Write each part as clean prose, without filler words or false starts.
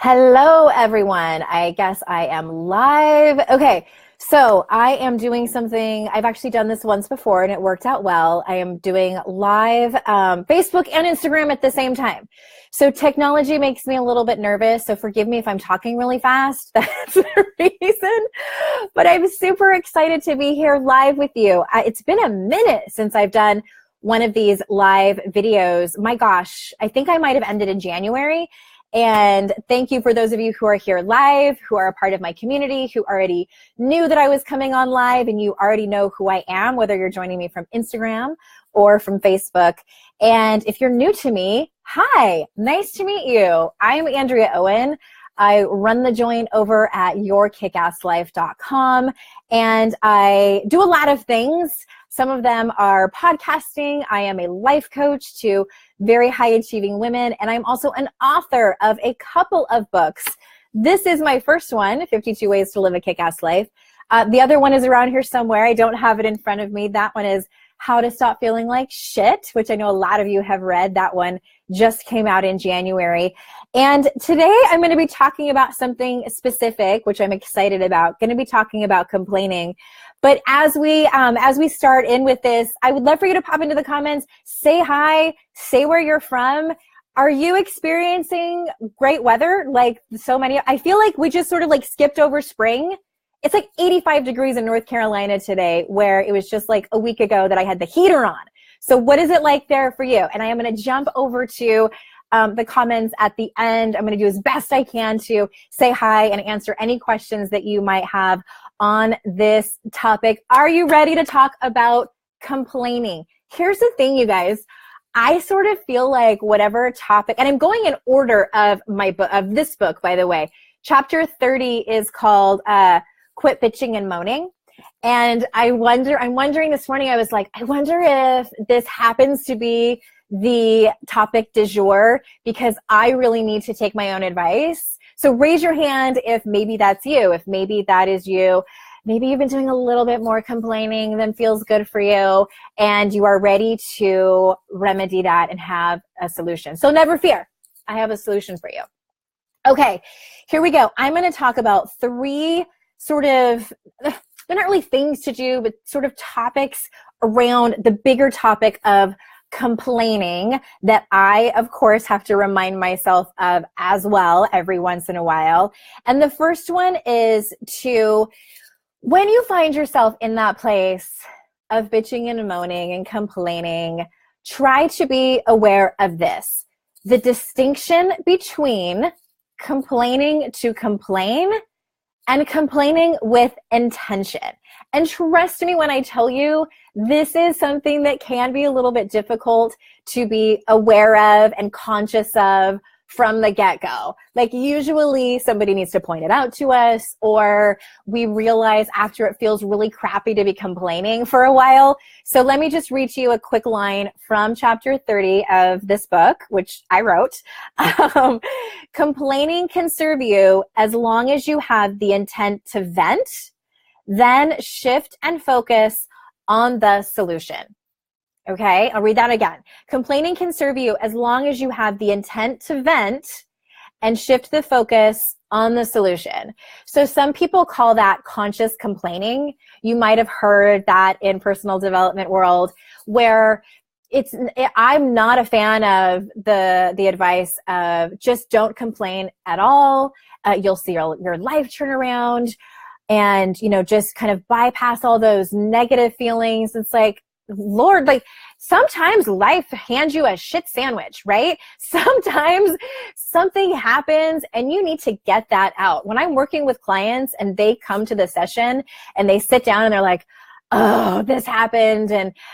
Hello, everyone. I guess I am live. Okay, so I am doing something. I've actually done this once before and it worked out well. I am doing live Facebook and Instagram at the same time. So technology makes me a little bit nervous. So forgive me if I'm talking really fast. That's the reason. But I'm super excited to be here live with you. It's been a minute since I've done one of these live videos. My gosh, I think I might have ended in January. And thank you for those of you who are here live, who are a part of my community, who already knew that I was coming on live, and you already know who I am, whether you're joining me from Instagram or from Facebook. And if you're new to me, hi, nice to meet you. I'm Andrea Owen. I run the joint over at yourkickasslife.com, and I do a lot of things. Some of them are podcasting. I am a life coach to very high achieving women, and I'm also an author of a couple of books. This is my first one, 52 Ways to Live a Kick-Ass Life. The other one is around here somewhere. I don't have it in front of me. That one is How to Stop Feeling Like Shit, which I know a lot of you have read. That one just came out in January. And today I'm going to be talking about something specific, which I'm excited about. Going to be talking about complaining. But as we start in with this, I would love for you to pop into the comments, say hi, say where you're from. Are you experiencing great weather like so many? I feel like we just sort of like skipped over spring. It's like 85 degrees in North Carolina today, where it was just like a week ago that I had the heater on. So what is it like there for you? And I am going to jump over to the comments at the end. I'm going to do as best I can to say hi and answer any questions that you might have on this topic. Are you ready to talk about complaining? Here's the thing, you guys. I sort of feel like whatever topic, and I'm going in order of my book, of this book, by the way. Chapter 30 is called Quit Bitching and Moaning. And I'm wondering this morning, I was like, I wonder if this happens to be the topic du jour, because I really need to take my own advice. So raise your hand if maybe that's you, if maybe that is you. Maybe you've been doing a little bit more complaining than feels good for you, and you are ready to remedy that and have a solution. So never fear, I have a solution for you. Okay, here we go. I'm going to talk about three sort of, they're not really things to do, but sort of topics around the bigger topic of complaining that I, of course, have to remind myself of as well every once in a while. And the first one is to, when you find yourself in that place of bitching and moaning and complaining, try to be aware of this. The distinction between complaining to complain and complaining with intention. And trust me when I tell you, this is something that can be a little bit difficult to be aware of and conscious of from the get-go. Like usually somebody needs to point it out to us, or we realize after it feels really crappy to be complaining for a while. So let me just read to you a quick line from chapter 30 of this book, which I wrote. Complaining can serve you as long as you have the intent to vent, then shift and focus on the solution. Okay, I'll read that again. Complaining can serve you as long as you have the intent to vent and shift the focus on the solution. So some people call that conscious complaining. You might have heard that in personal development world, where I'm not a fan of the advice of just don't complain at all. You'll see your life turn around, and just kind of bypass all those negative feelings. It's like, Lord, like sometimes life hands you a shit sandwich, right? Sometimes something happens and you need to get that out. When I'm working with clients and they come to the session and they sit down and they're like, oh, this happened,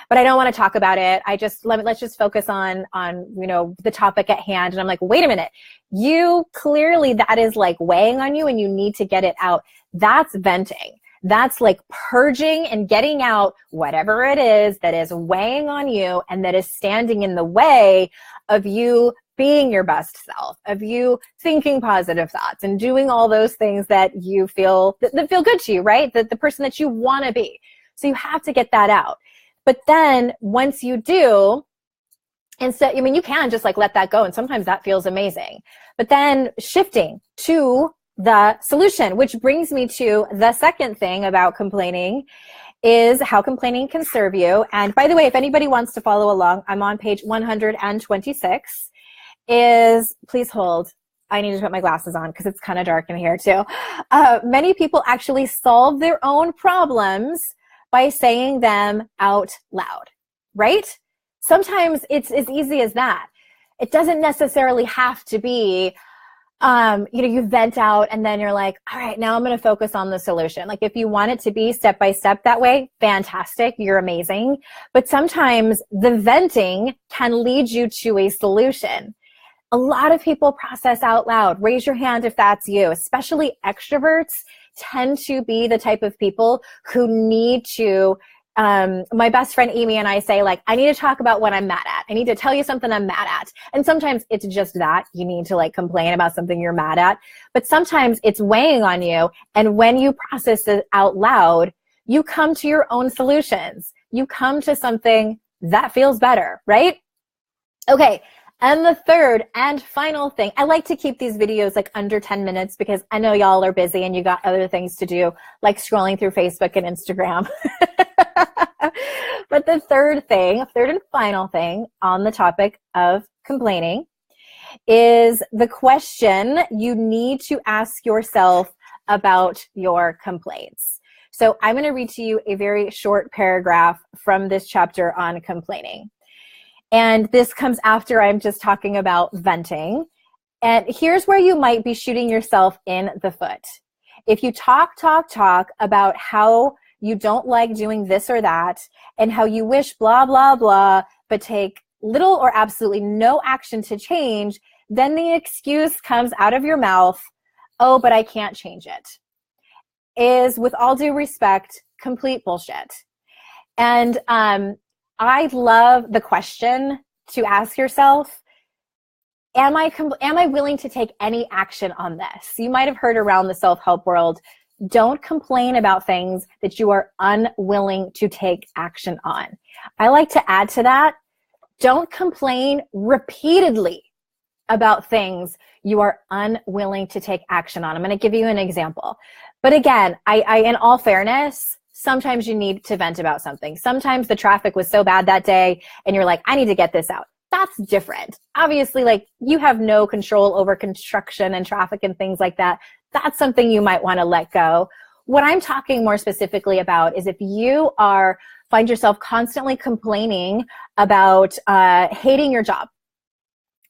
but I don't want to talk about it. Let's just focus on the topic at hand. And I'm like, wait a minute, you clearly, that is like weighing on you and you need to get it out. That's venting. That's like purging and getting out whatever it is that is weighing on you and that is standing in the way of you being your best self, of you thinking positive thoughts and doing all those things that you feel that feel good to you, right? The person that you want to be. So you have to get that out. But then once you do, Instead, I mean, you can just like let that go. And sometimes that feels amazing. But then shifting to the solution, which brings me to the second thing about complaining, is how complaining can serve you. And by the way, if anybody wants to follow along, I'm on page 126. Please hold. I need to put my glasses on because it's kind of dark in here too. Many people actually solve their own problems by saying them out loud, right? Sometimes it's as easy as that. It doesn't necessarily have to be, you vent out and then you're like, all right, now I'm going to focus on the solution. Like if you want it to be step by step that way, fantastic, you're amazing. But sometimes the venting can lead you to a solution. A lot of people process out loud. Raise your hand if that's you. Especially extroverts tend to be the type of people who need to, my best friend Amy and I say, like, I need to talk about what I'm mad at. I need to tell you something I'm mad at. And sometimes it's just that. You need to like complain about something you're mad at. But sometimes it's weighing on you. And when you process it out loud, you come to your own solutions. You come to something that feels better, right? Okay. And the third and final thing, I like to keep these videos like under 10 minutes because I know y'all are busy and you got other things to do, like scrolling through Facebook and Instagram. But the third and final thing on the topic of complaining is the question you need to ask yourself about your complaints. So I'm going to read to you a very short paragraph from this chapter on complaining. And this comes after I'm just talking about venting. And here's where you might be shooting yourself in the foot. If you talk about how you don't like doing this or that and how you wish blah, blah, blah, but take little or absolutely no action to change, then the excuse comes out of your mouth, oh, but I can't change it, is, with all due respect, complete bullshit. And I love the question to ask yourself, am I willing to take any action on this? You might have heard around the self-help world, don't complain about things that you are unwilling to take action on. I like to add to that, don't complain repeatedly about things you are unwilling to take action on. I'm going to give you an example. But again, I in all fairness, sometimes you need to vent about something. Sometimes the traffic was so bad that day and you're like, I need to get this out. That's different. Obviously, like you have no control over construction and traffic and things like that. That's something you might want to let go. What I'm talking more specifically about is if you find yourself constantly complaining about hating your job,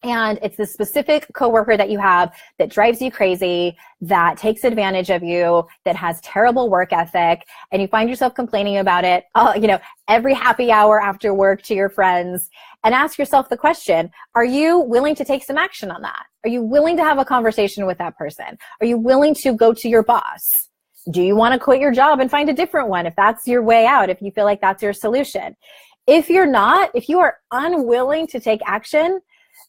and it's the specific coworker that you have that drives you crazy, that takes advantage of you, that has terrible work ethic, and you find yourself complaining about it, every happy hour after work to your friends, and ask yourself the question, are you willing to take some action on that? Are you willing to have a conversation with that person? Are you willing to go to your boss? Do you want to quit your job and find a different one if that's your way out, if you feel like that's your solution? If you're not, if you are unwilling to take action,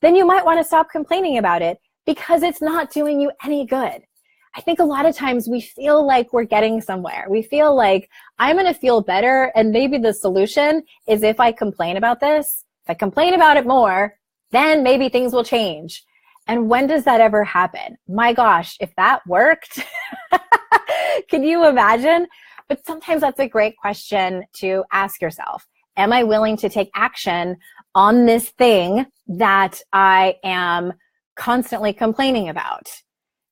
then you might want to stop complaining about it because it's not doing you any good. I think a lot of times we feel like we're getting somewhere. We feel like I'm going to feel better, and maybe the solution is if I complain about this, if I complain about it more, then maybe things will change. And when does that ever happen? My gosh, if that worked, can you imagine? But sometimes that's a great question to ask yourself. Am I willing to take action on this thing that I am constantly complaining about?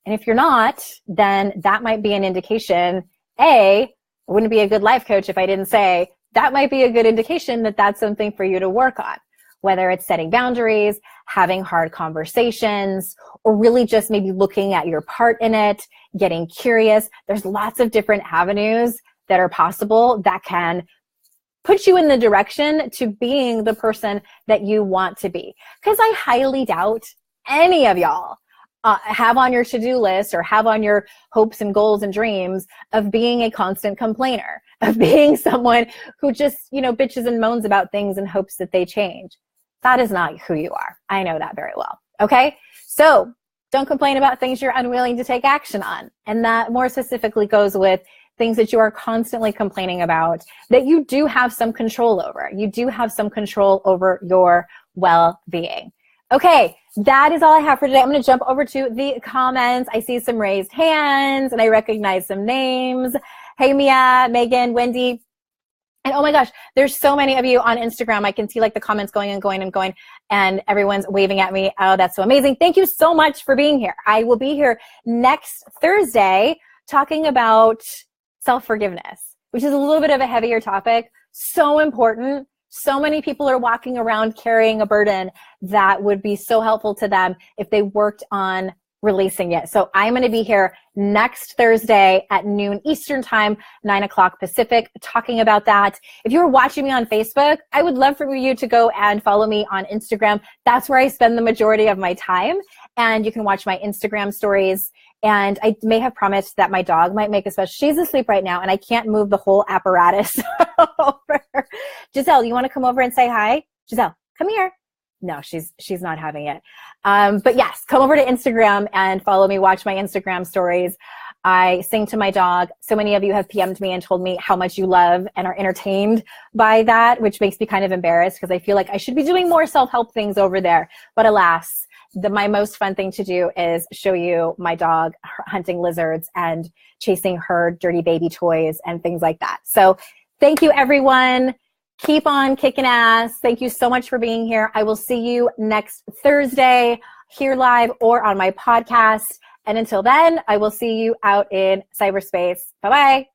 And if you're not, then that might be an indication. It wouldn't be a good life coach if I didn't say that might be a good indication that that's something for you to work on, whether it's setting boundaries, having hard conversations, or really just maybe looking at your part in it, getting curious. There's lots of different avenues that are possible that can put you in the direction to being the person that you want to be. Because I highly doubt any of y'all have on your to-do list or have on your hopes and goals and dreams of being a constant complainer, of being someone who just, bitches and moans about things and hopes that they change. That is not who you are. I know that very well. Okay? So don't complain about things you're unwilling to take action on. And that more specifically goes with things that you are constantly complaining about that you do have some control over. You do have some control over your well-being. Okay, that is all I have for today. I'm going to jump over to the comments. I see some raised hands and I recognize some names. Hey, Mia, Megan, Wendy. And oh my gosh, there's so many of you on Instagram. I can see like the comments going and going and going, and everyone's waving at me. Oh, that's so amazing. Thank you so much for being here. I will be here next Thursday talking about self-forgiveness, which is a little bit of a heavier topic. So important. So many people are walking around carrying a burden that would be so helpful to them if they worked on releasing it. So I'm going to be here next Thursday at noon Eastern time, 9 o'clock Pacific, talking about that. If you're watching me on Facebook, I would love for you to go and follow me on Instagram. That's where I spend the majority of my time. And you can watch my Instagram stories. And I may have promised that my dog might make a special. She's asleep right now and I can't move the whole apparatus over. Giselle, you want to come over and say hi? Giselle, come here. No, she's not having it. But yes, come over to Instagram and follow me, watch my Instagram stories. I sing to my dog. So many of you have PM'd me and told me how much you love and are entertained by that, which makes me kind of embarrassed because I feel like I should be doing more self-help things over there. But alas, my most fun thing to do is show you my dog hunting lizards and chasing her dirty baby toys and things like that. So thank you, everyone. Keep on kicking ass. Thank you so much for being here. I will see you next Thursday here live or on my podcast. And until then, I will see you out in cyberspace. Bye-bye.